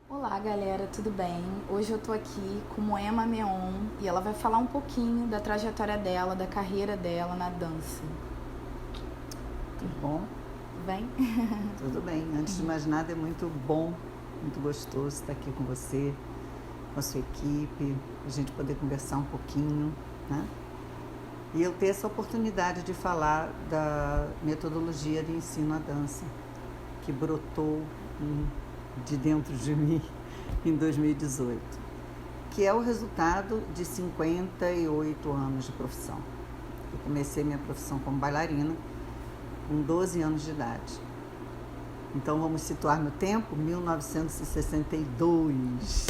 Olá galera, tudo bem? Hoje eu tô aqui com Moema Meon e ela vai falar um pouquinho da trajetória dela, da carreira dela na dança. Tudo bom? Vem? Tudo bem. Antes de mais nada, é muito bom, muito gostoso estar aqui com você, com a sua equipe, a gente poder conversar um pouquinho, né? E eu ter essa oportunidade de falar da metodologia de ensino à dança, que brotou de dentro de mim em 2018, que é o resultado de 58 anos de profissão. Eu comecei minha profissão como bailarina com 12 anos de idade. Então vamos situar no tempo, 1962.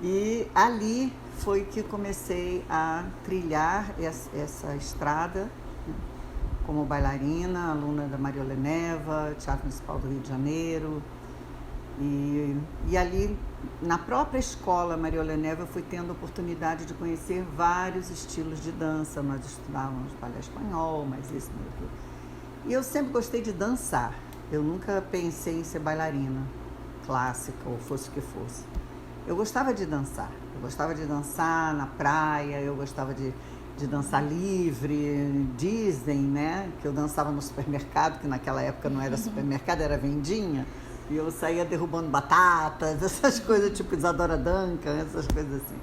E ali foi que comecei a trilhar essa estrada, né, como bailarina, aluna da Mariola Neva, Teatro Municipal do Rio de Janeiro. E ali, na própria escola Mariola Neva, eu fui tendo a oportunidade de conhecer vários estilos de dança. Nós estudávamos balé espanhol, mas isso, aquilo. E eu sempre gostei de dançar. Eu nunca pensei em ser bailarina clássica ou fosse o que fosse. Eu gostava de dançar. Eu gostava de dançar na praia, eu gostava de dançar livre, Disney, né? Que eu dançava no supermercado, que naquela época não era supermercado, era vendinha. E eu saía derrubando batatas, essas coisas tipo Isadora Duncan, essas coisas assim.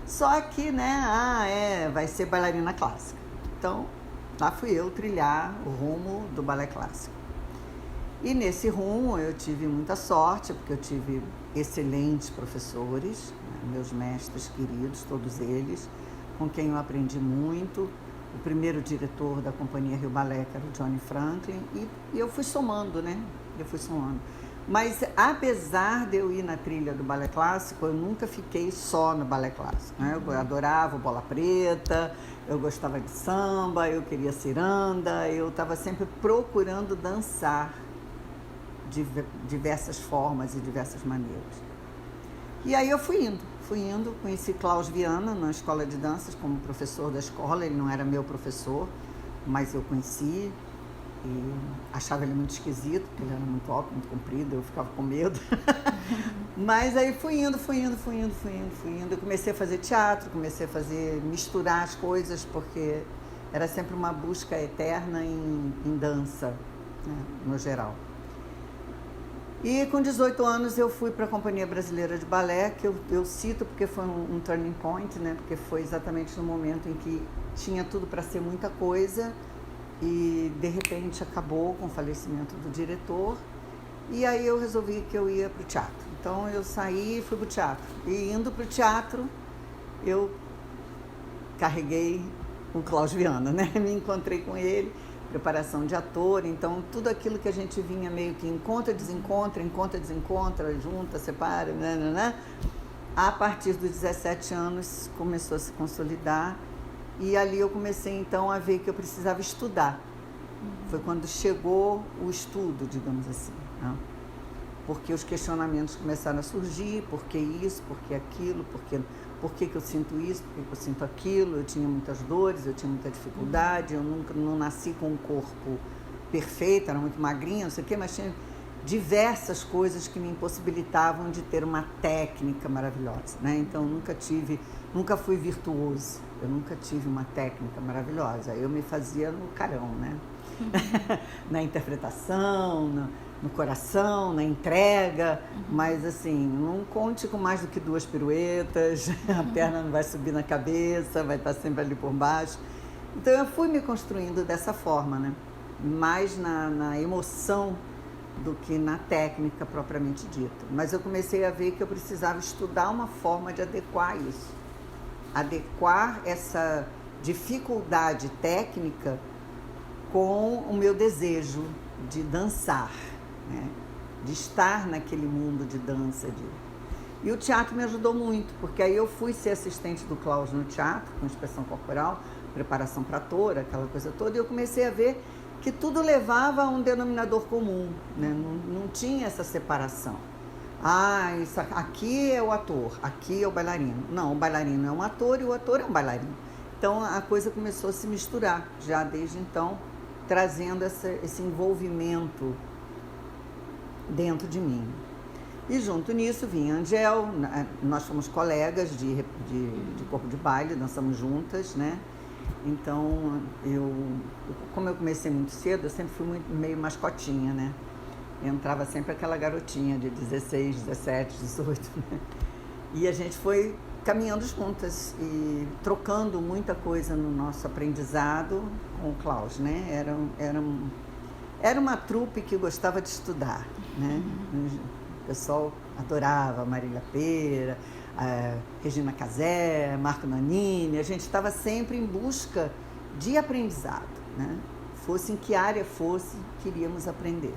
Só que, né, vai ser bailarina clássica. Então, lá fui eu trilhar o rumo do balé clássico. E nesse rumo eu tive muita sorte, porque eu tive excelentes professores, né, meus mestres queridos, todos eles, com quem eu aprendi muito. O primeiro diretor da companhia Rio Balé, que era o Johnny Franklin, e eu fui somando, né? Mas, apesar de eu ir na trilha do balé clássico, eu nunca fiquei só no balé clássico, né? Eu adorava o Bola Preta, eu gostava de samba, eu queria ciranda, eu estava sempre procurando dançar de diversas formas e diversas maneiras. E aí eu fui indo, conheci Klaus Viana na escola de danças como professor da escola. Ele não era meu professor, mas eu conheci e achava ele muito esquisito, porque ele era muito alto, muito comprido, eu ficava com medo. Mas aí fui indo. Eu comecei a fazer teatro, comecei a misturar as coisas, porque era sempre uma busca eterna em dança, né, no geral. E com 18 anos eu fui para a Companhia Brasileira de Balé, que eu cito porque foi um turning point, né? Porque foi exatamente no momento em que tinha tudo para ser muita coisa e de repente acabou com o falecimento do diretor. E aí eu resolvi que eu ia para o teatro. Então eu saí e fui para o teatro. E indo para o teatro, eu carreguei o Klaus Viana, né? Me encontrei com ele, preparação de ator, então tudo aquilo que a gente vinha meio que encontra, desencontra, junta, separa, né? A partir dos 17 anos começou a se consolidar e ali eu comecei então a ver que eu precisava estudar. Foi quando chegou o estudo, digamos assim, né? Porque os questionamentos começaram a surgir, por que isso, por que aquilo, por que eu sinto isso, por que eu sinto aquilo. Eu tinha muitas dores, eu tinha muita dificuldade, eu não nasci com um corpo perfeito, era muito magrinha, não sei o quê, mas tinha diversas coisas que me impossibilitavam de ter uma técnica maravilhosa, né? Então nunca fui virtuoso, eu nunca tive uma técnica maravilhosa, eu me fazia no carão, né? Na interpretação, no coração, na entrega, mas assim, não conte com mais do que 2 piruetas, a perna não vai subir na cabeça, vai estar sempre ali por baixo. Então eu fui me construindo dessa forma, né? Mais na emoção do que na técnica propriamente dita. Mas eu comecei a ver que eu precisava estudar uma forma de adequar isso. Adequar essa dificuldade técnica com o meu desejo de dançar, né? De estar naquele mundo de dança. E o teatro me ajudou muito, porque aí eu fui ser assistente do Klaus no teatro, com expressão corporal, preparação para ator, aquela coisa toda, e eu comecei a ver que tudo levava a um denominador comum, né? Não tinha essa separação. Isso aqui é o ator, aqui é o bailarino. Não, o bailarino é um ator e o ator é um bailarino. Então a coisa começou a se misturar, já desde então, trazendo esse envolvimento dentro de mim. E junto nisso vinha a Angel, nós fomos colegas de corpo de baile, dançamos juntas, né? Então, como eu comecei muito cedo, eu sempre fui meio mascotinha, né? Entrava sempre aquela garotinha de 16, 17, 18, né? E a gente foi caminhando juntas e trocando muita coisa no nosso aprendizado com o Klaus, né? Era uma trupe que gostava de estudar, né? O pessoal adorava Marília Pêra, Regina Casé, Marco Nanini. A gente estava sempre em busca de aprendizado, né? Fosse em que área fosse, queríamos aprender.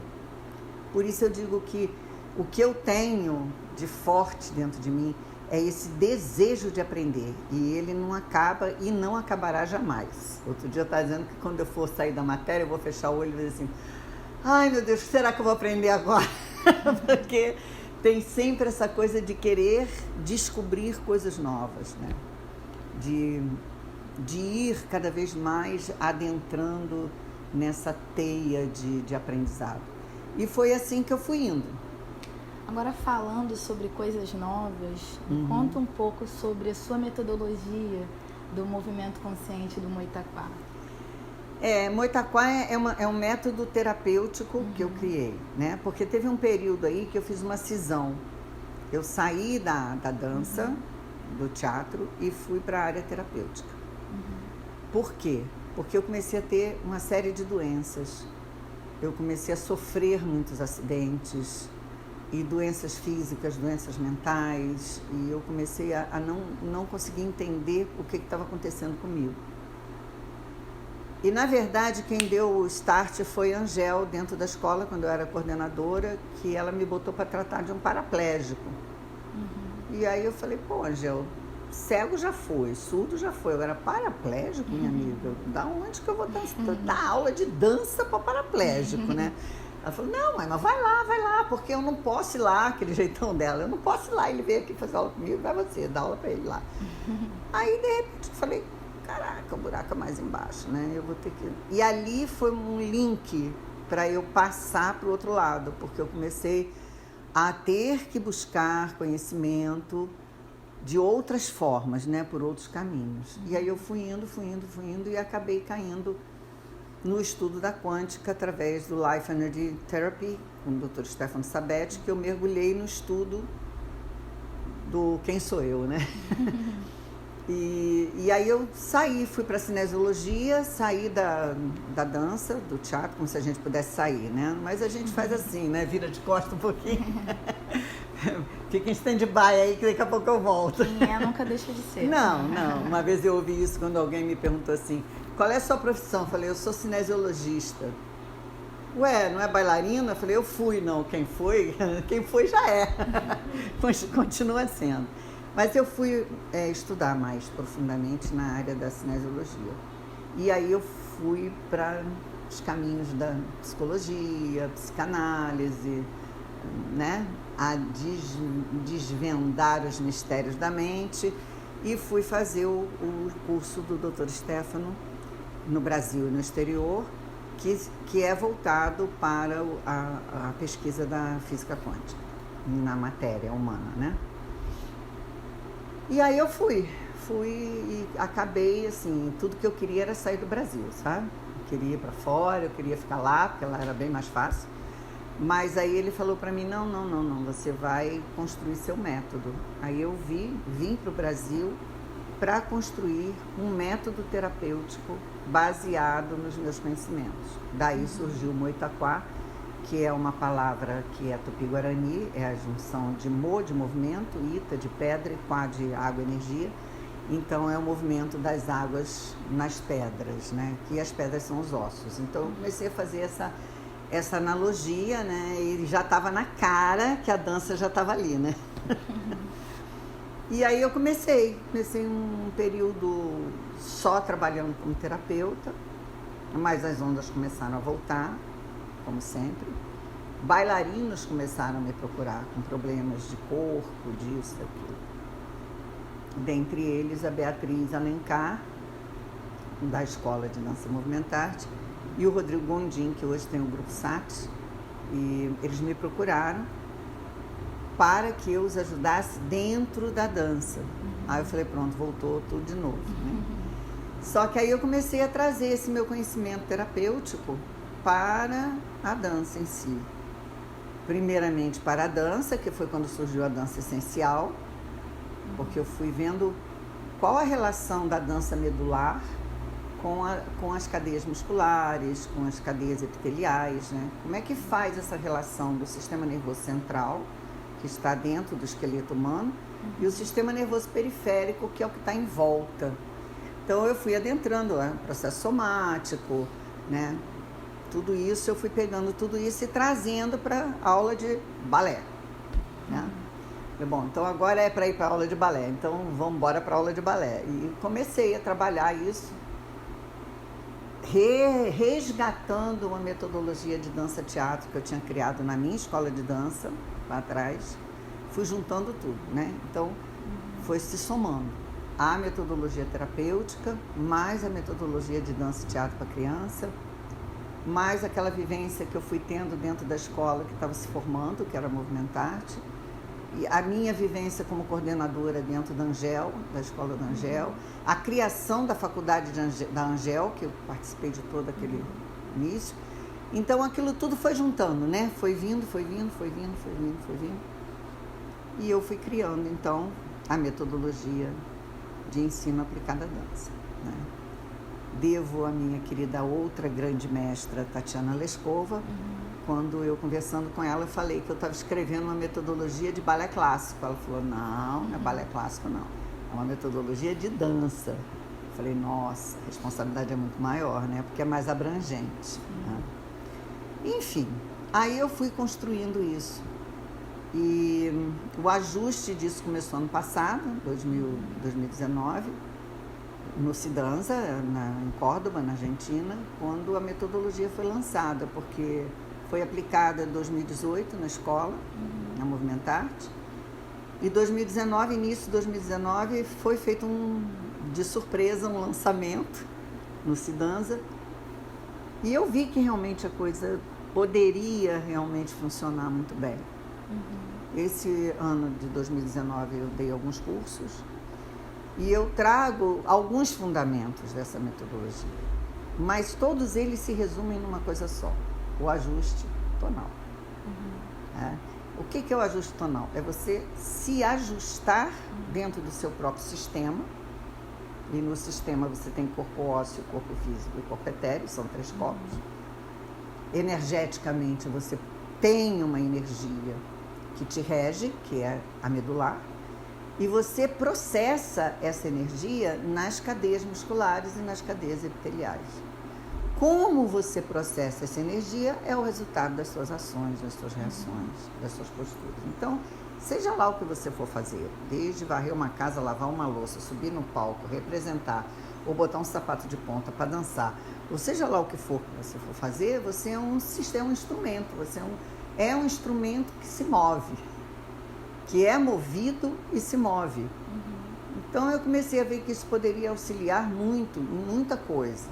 Por isso eu digo que o que eu tenho de forte dentro de mim é esse desejo de aprender. E ele não acaba e não acabará jamais. Outro dia eu estava dizendo que quando eu for sair da matéria, eu vou fechar o olho e dizer assim: ai meu Deus, será que eu vou aprender agora? Porque tem sempre essa coisa de querer descobrir coisas novas, né? De ir cada vez mais adentrando nessa teia de aprendizado. E foi assim que eu fui indo. Agora, falando sobre coisas novas, me conta um pouco sobre a sua metodologia do movimento consciente do Muay Thai. Muay Thai é um método terapêutico que eu criei, né? Porque teve um período aí que eu fiz uma cisão. Eu saí da dança, do teatro, e fui para a área terapêutica. Por quê? Porque eu comecei a ter uma série de doenças. Eu comecei a sofrer muitos acidentes, e doenças físicas, doenças mentais, e eu comecei a não conseguir entender o que estava acontecendo comigo. E, na verdade, quem deu o start foi a Angel, dentro da escola, quando eu era coordenadora, que ela me botou para tratar de um paraplégico. E aí eu falei: pô, Angel, cego já foi, surdo já foi, agora paraplégico, minha amiga, da onde que eu vou dar aula de dança para paraplégico, né? Ela falou: não, mãe, mas vai lá, porque eu não posso ir lá, aquele jeitão dela, eu não posso ir lá, ele veio aqui fazer aula comigo, vai você, dá aula para ele lá. Aí, de repente, eu falei: caraca, o buraco é mais embaixo, né? Eu vou ter que... E ali foi um link para eu passar para o outro lado, porque eu comecei a ter que buscar conhecimento de outras formas, né? Por outros caminhos. E aí eu fui indo e acabei caindo no estudo da quântica através do Life Energy Therapy, com o Dr. Stefano Sabetti, que eu mergulhei no estudo do quem sou eu, né? E aí eu fui para a cinesiologia, saí da dança, do teatro, como se a gente pudesse sair, né? Mas a gente faz assim, né? Vira de costas um pouquinho. Fica em stand-by aí que daqui a pouco eu volto. Quem nunca deixa de ser. Não. Uma vez eu ouvi isso quando alguém me perguntou assim: qual é a sua profissão? Eu falei: eu sou cinesiologista. Ué, não é bailarina? Eu falei: eu fui, não. Quem foi já é. Continua sendo. Mas eu fui estudar mais profundamente na área da cinesiologia. E aí eu fui para os caminhos da psicologia, psicanálise, né? A desvendar os mistérios da mente, e fui fazer o curso do Dr. Stefano no Brasil e no exterior, que é voltado para a pesquisa da física quântica, na matéria humana, né? E aí eu fui e acabei, assim, tudo que eu queria era sair do Brasil, sabe? Eu queria ir para fora, eu queria ficar lá, porque lá era bem mais fácil. Mas aí ele falou para mim: não, você vai construir seu método. Aí eu vim para o Brasil para construir um método terapêutico baseado nos meus conhecimentos. Daí surgiu o Muay Thai, que é uma palavra que é tupi-guarani, é a junção de mo, de movimento, ita, de pedra, e quá, de água e energia. Então é o movimento das águas nas pedras, né? Que as pedras são os ossos. Então eu comecei a fazer essa analogia, né? E já estava na cara que a dança já estava ali, né? E aí eu comecei um período só trabalhando como terapeuta, mas as ondas começaram a voltar, como sempre. Bailarinos começaram a me procurar com problemas de corpo, disso, daquilo. Dentre eles, a Beatriz Alencar, da Escola de Dança Movimentarte, e o Rodrigo Gondim, que hoje tem o Grupo SAT. E eles me procuraram para que eu os ajudasse dentro da dança. Aí eu falei, pronto, voltou tudo de novo, né? Só que aí eu comecei a trazer esse meu conhecimento terapêutico para a dança em si. Primeiramente para a dança, que foi quando surgiu a dança essencial, porque eu fui vendo qual a relação da dança medular com as cadeias musculares, com as cadeias epiteliais, né? Como é que faz essa relação do sistema nervoso central, que está dentro do esqueleto humano, e o sistema nervoso periférico, que é o que está em volta. Então eu fui adentrando o processo somático, né? Tudo isso, eu fui pegando tudo isso e trazendo para a aula de balé, né? Bom, então agora é para ir para a aula de balé, então vamos embora para a aula de balé. E comecei a trabalhar isso, resgatando uma metodologia de dança-teatro que eu tinha criado na minha escola de dança, lá atrás. Fui juntando tudo, né? Então, foi se somando a metodologia terapêutica, mais a metodologia de dança-teatro para criança, mais aquela vivência que eu fui tendo dentro da escola que estava se formando, que era a Movimentarte, e a minha vivência como coordenadora dentro da Angel, da escola da Angel, a criação da faculdade da Angel, que eu participei de todo aquele início. Então aquilo tudo foi juntando, né? Foi vindo. E eu fui criando, então, a metodologia de ensino aplicado à dança, né? Devo a minha querida outra grande mestra, Tatiana Lescova, quando eu, conversando com ela, eu falei que eu estava escrevendo uma metodologia de balé clássico. Ela falou, não é balé clássico, não. É uma metodologia de dança. Eu falei, nossa, a responsabilidade é muito maior, né? Porque é mais abrangente, né? Enfim, aí eu fui construindo isso. E o ajuste disso começou ano passado, 2019, no Cidanza, em Córdoba, na Argentina, quando a metodologia foi lançada, porque foi aplicada em 2018 na escola, na Movimentarte, e 2019, início de 2019, foi feito de surpresa um lançamento no Cidanza, e eu vi que realmente a coisa poderia realmente funcionar muito bem. Esse ano de 2019 eu dei alguns cursos e eu trago alguns fundamentos dessa metodologia, mas todos eles se resumem numa coisa só, o ajuste tonal. O que é o ajuste tonal? É você se ajustar dentro do seu próprio sistema, e no sistema você tem corpo ósseo, corpo físico e corpo etéreo, são 3 corpos. Energeticamente você tem uma energia que te rege, que é a medular, e você processa essa energia nas cadeias musculares e nas cadeias epiteliais. Como você processa essa energia é o resultado das suas ações, das suas reações, das suas posturas. Então, seja lá o que você for fazer, desde varrer uma casa, lavar uma louça, subir no palco, representar, ou botar um sapato de ponta para dançar, ou seja lá o que for que você for fazer, você é um instrumento, você é um instrumento que se move, que é movido e se move. Então eu comecei a ver que isso poderia auxiliar muito, em muita coisa.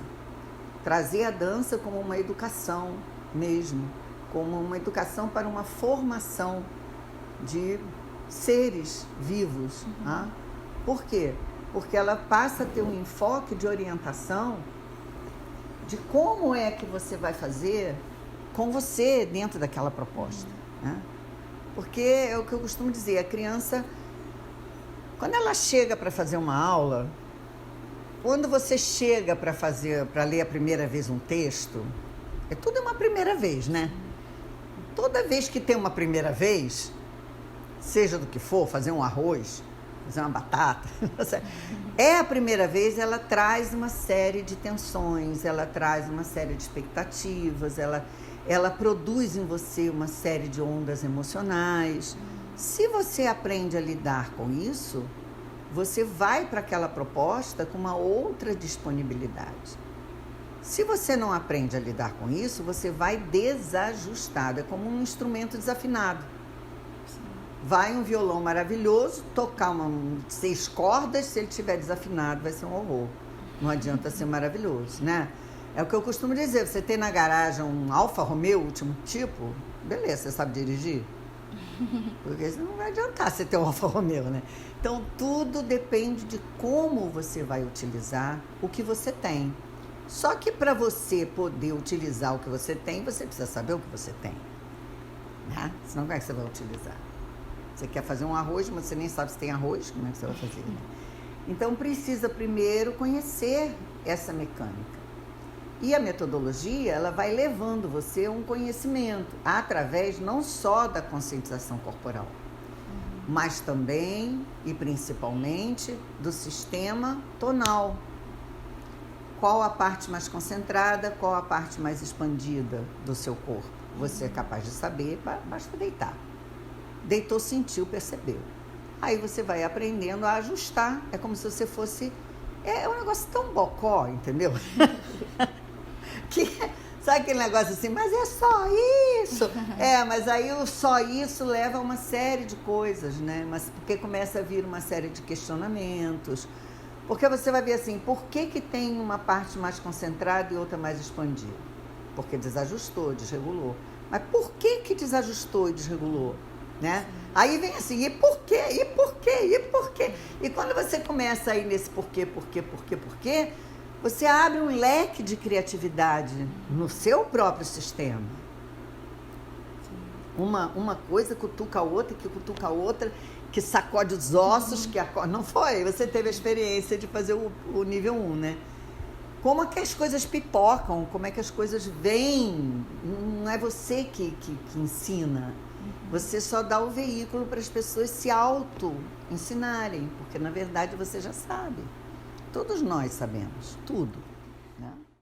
Trazer a dança como uma educação mesmo, como uma educação para uma formação de seres vivos. Por quê? Porque ela passa a ter um enfoque de orientação de como é que você vai fazer com você dentro daquela proposta, né? Porque é o que eu costumo dizer, a criança, quando ela chega para fazer uma aula, quando você chega para ler a primeira vez um texto, é tudo uma primeira vez, né? Toda vez que tem uma primeira vez, seja do que for, fazer um arroz, fazer uma batata, é a primeira vez, ela traz uma série de tensões, ela traz uma série de expectativas, ela produz em você uma série de ondas emocionais. Se você aprende a lidar com isso, você vai para aquela proposta com uma outra disponibilidade. Se você não aprende a lidar com isso, você vai desajustado, é como um instrumento desafinado. Vai um violão maravilhoso, tocar 6 cordas, se ele estiver desafinado vai ser um horror. Não adianta ser maravilhoso, né? É o que eu costumo dizer, você tem na garagem um Alfa Romeo último tipo, beleza, você sabe dirigir? Porque senão não vai adiantar você ter um Alfa Romeo, né? Então, tudo depende de como você vai utilizar o que você tem. Só que para você poder utilizar o que você tem, você precisa saber o que você tem, né? Senão como é que você vai utilizar? Você quer fazer um arroz, mas você nem sabe se tem arroz, como é que você vai fazer, né? Então, precisa primeiro conhecer essa mecânica. E a metodologia, ela vai levando você a um conhecimento, através não só da conscientização corporal, mas também e principalmente do sistema tonal. Qual a parte mais concentrada, qual a parte mais expandida do seu corpo? Você é capaz de saber, basta deitar. Deitou, sentiu, percebeu. Aí você vai aprendendo a ajustar. É como se você fosse... É um negócio tão bocó, entendeu? Que, sabe aquele negócio assim, mas é só isso? Mas aí o só isso leva a uma série de coisas, né? Mas porque começa a vir uma série de questionamentos. Porque você vai ver assim, por que tem uma parte mais concentrada e outra mais expandida? Porque desajustou, desregulou. Mas por que desajustou e desregulou? Né? Aí vem assim, e por quê? E por quê? E por quê? E quando você começa a ir nesse porquê, você abre um leque de criatividade no seu próprio sistema. Uma coisa cutuca a outra, que cutuca a outra, que sacode os ossos, que acorda. Não foi? Você teve a experiência de fazer o nível 1, né? Como é que as coisas pipocam, como é que as coisas vêm. Não é você que ensina. Você só dá o veículo para as pessoas se auto-ensinarem, porque na verdade você já sabe. Todos nós sabemos, tudo.